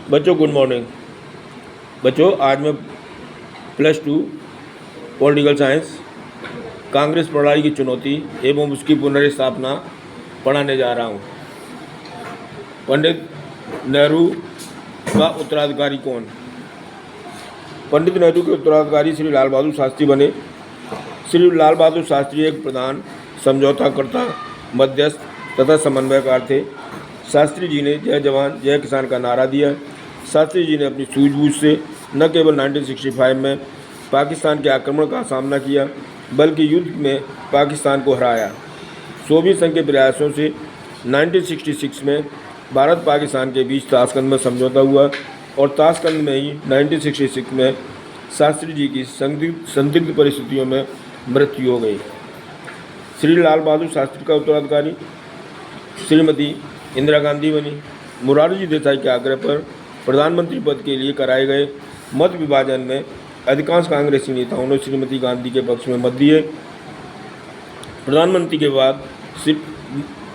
बच्चों good morning. बच्चों आज मैं +2 पॉलिटिकल साइंस कांग्रेस प्रणाली की चुनौती एवं उसकी पुनर्स्थापना पढ़ाने जा रहा हूँ। पंडित नेहरू का उत्तराधिकारी कौन? पंडित नेहरू के उत्तराधिकारी श्री लाल बहादुर शास्त्री बने। श्री लाल बहादुर शास्त्री एक प्रधान, समझौताकर्ता, मध्यस्थ तथा समन्वयकार थे। शास्त्री जी ने जय जवान जय किसान का नारा दिया। शास्त्री जी ने अपनी सूझबूझ से न केवल 1965 में पाकिस्तान के आक्रमण का सामना किया, बल्कि युद्ध में पाकिस्तान को हराया। सोवियत संघ के प्रयासों से 1966 में भारत पाकिस्तान के बीच ताशकंद में समझौता हुआ और ताशकंद में ही 1966 में शास्त्री जी की संदिग्ध परिस्थितियों में मृत्यु हो गई। श्री लाल बहादुर शास्त्री का उत्तराधिकारी श्रीमती इंदिरा गांधी बनी। मोरारजी देसाई के आग्रह पर प्रधानमंत्री पद के लिए कराए गए मत विभाजन में अधिकांश कांग्रेसी नेताओं ने श्रीमती गांधी के पक्ष में मत दिए।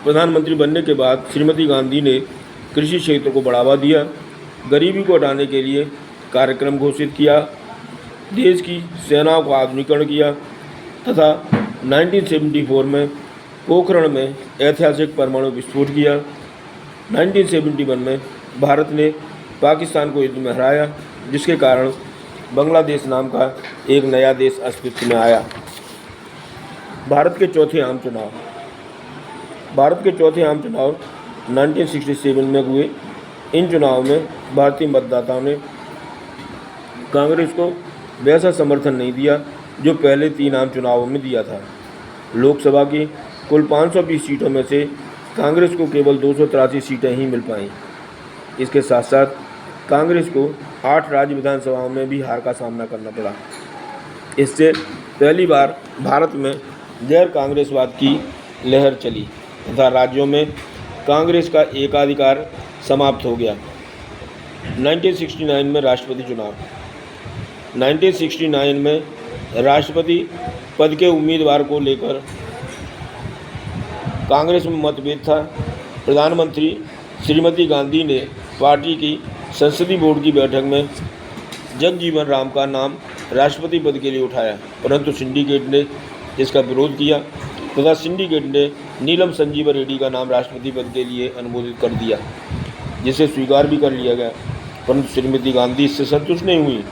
प्रधानमंत्री बनने के बाद श्रीमती गांधी ने कृषि क्षेत्र को बढ़ावा दिया, गरीबी को हटाने के लिए कार्यक्रम घोषित किया, देश की सेनाओं का आधुनिकीकरण किया तथा 1974 में पोखरण में ऐतिहासिक परमाणु विस्फोट किया। 1971 में भारत ने पाकिस्तान को युद्ध में हराया, जिसके कारण बांग्लादेश नाम का एक नया देश अस्तित्व में आया। भारत के चौथे आम चुनाव 1967 में हुए। इन चुनावों में भारतीय मतदाताओं ने कांग्रेस को वैसा समर्थन नहीं दिया जो पहले 3 आम चुनावों में दिया था। लोकसभा की कुल 520 सीटों में से कांग्रेस को केवल 283 सीटें ही मिल पाईं। इसके साथ साथ कांग्रेस को 8 राज्य विधानसभाओं में भी हार का सामना करना पड़ा। इससे पहली बार भारत में गैर कांग्रेसवाद की लहर चली तथा राज्यों में कांग्रेस का एकाधिकार समाप्त हो गया। 1969 में राष्ट्रपति चुनाव 1969 में राष्ट्रपति पद के उम्मीदवार को लेकर कांग्रेस में मतभेद था। प्रधानमंत्री श्रीमती गांधी ने पार्टी की संसदीय बोर्ड की बैठक में जगजीवन राम का नाम राष्ट्रपति पद के लिए उठाया, परंतु सिंडिकेट ने इसका विरोध किया तथा सिंडिकेट ने नीलम संजीवा रेड्डी का नाम राष्ट्रपति पद के लिए अनुमोदित कर दिया, जिसे स्वीकार भी कर लिया गया। परंतु श्रीमती गांधी इससे संतुष्ट नहीं हुई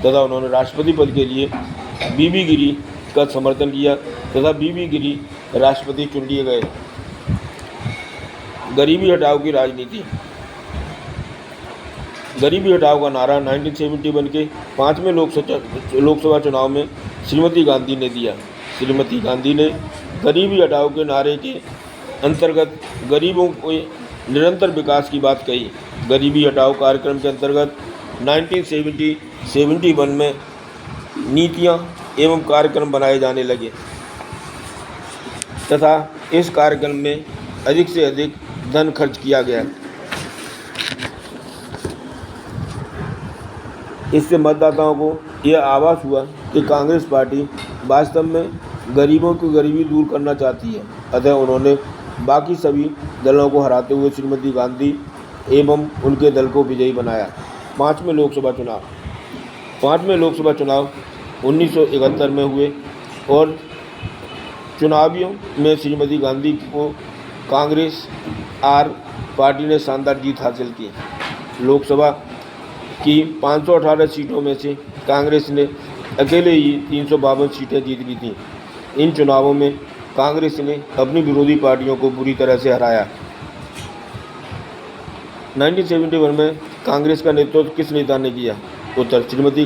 तथा उन्होंने राष्ट्रपति पद के लिए बीबी गिरी का समर्थन किया तथा बीबी गिरी राष्ट्रपति चुन लिए गए। गरीबी हटाओ की राजनीति गरीबी हटाओ का नारा 1971 के 5वें लोकसभा चुनाव में श्रीमती गांधी ने दिया। श्रीमती गांधी ने गरीबी हटाओ के नारे के अंतर्गत गरीबों के निरंतर विकास की बात कही। गरीबी हटाओ कार्यक्रम के अंतर्गत 1971 में नीतियां एवं कार्यक्रम बनाए जाने लगे तथा इस कार्यक्रम में अधिक से अधिक धन खर्च किया गया। इससे मतदाताओं को यह आभास हुआ कि कांग्रेस पार्टी वास्तव में गरीबों की गरीबी दूर करना चाहती है। अतः उन्होंने बाकी सभी दलों को हराते हुए श्रीमती गांधी एवं उनके दल को विजयी बनाया। 5वें लोकसभा चुनाव 1971 में हुए और चुनावियों में श्रीमती गांधी को कांग्रेस आर पार्टी ने शानदार जीत हासिल की। लोकसभा की 518 सीटों में से कांग्रेस ने अकेले ही 352 सीटें जीत ली थीं। इन चुनावों में कांग्रेस ने अपनी विरोधी पार्टियों को बुरी तरह से हराया। 1971 में कांग्रेस का नेतृत्व किस नेता ने किया? उत्तर श्रीमती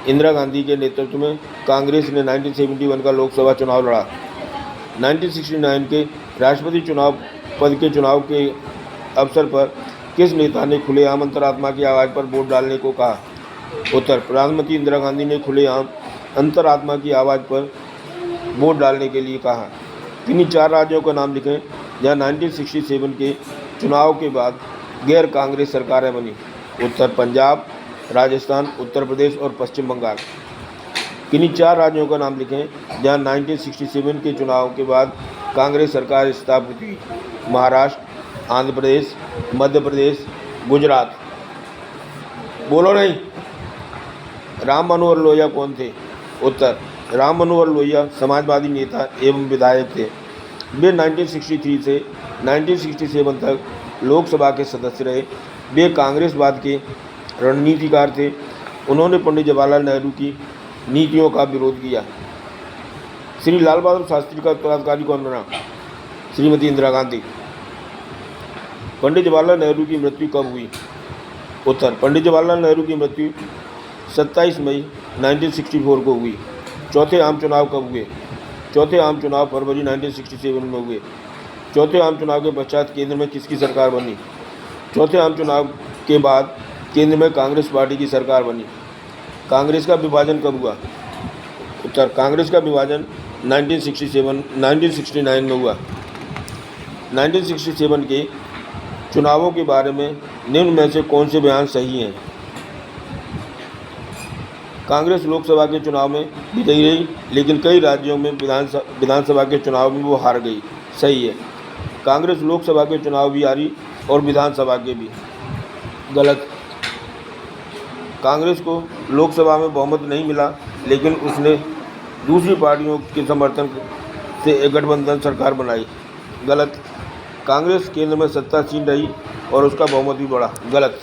इंदिरा गांधी के नेतृत्व में कांग्रेस ने 1971 का लोकसभा चुनाव लड़ा। 1969 के राष्ट्रपति पद के चुनाव के अवसर पर किस नेता ने खुलेआम अंतरात्मा की आवाज़ पर वोट डालने को कहा? उत्तर प्रधानमंत्री इंदिरा गांधी ने खुलेआम अंतरात्मा की आवाज़ पर वोट डालने के लिए कहा। किन्हीं 4 राज्यों का नाम लिखें जहां 1967 के चुनाव के बाद गैर कांग्रेस सरकारें बनी। उत्तर पंजाब, राजस्थान, उत्तर प्रदेश और पश्चिम बंगाल। किन्हीं 4 राज्यों का नाम लिखें जहां 1967 के चुनाव के बाद कांग्रेस सरकार स्थापित हुई। महाराष्ट्र, आंध्र प्रदेश, मध्य प्रदेश, गुजरात। बोलो नहीं। राम मनोहर लोहिया कौन थे? उत्तर, राम मनोहर लोहिया समाजवादी नेता एवं विधायक थे। वे 1963 से 1967 तक लोकसभा के सदस्य रहे। वे कांग्रेसवाद के रणनीतिकार थे। उन्होंने पंडित जवाहरलाल नेहरू की नीतियों का विरोध किया। श्री लाल बहादुर शास्त्री का उत्तराधिकारी कौन बना? श्रीमती इंदिरा गांधी। पंडित जवाहरलाल नेहरू की मृत्यु कब हुई? उत्तर, पंडित जवाहरलाल नेहरू की मृत्यु 27 मई 1964 को हुई। चौथे आम चुनाव कब हुए? चौथे आम चुनाव फरवरी 1967 में हुए। चौथे आम चुनाव के पश्चात केंद्र में किसकी सरकार बनी? चौथे आम चुनाव के बाद केंद्र में कांग्रेस पार्टी की सरकार बनी। कांग्रेस का विभाजन कब हुआ? उत्तर, कांग्रेस का विभाजन 1969 में हुआ। 1967 के चुनावों के बारे में निम्न में से कौन से बयान सही हैं? कांग्रेस लोकसभा के चुनाव में विजयी रही, लेकिन कई राज्यों में विधानसभा के चुनाव में वो हार गई। सही है। कांग्रेस लोकसभा के चुनाव भी हारी और विधानसभा के भी। गलत। कांग्रेस को लोकसभा में बहुमत नहीं मिला, लेकिन उसने दूसरी पार्टियों के समर्थन से एक गठबंधन सरकार बनाई। गलत। कांग्रेस केंद्र में सत्तासीन रही और उसका बहुमत भी बढ़ा। गलत।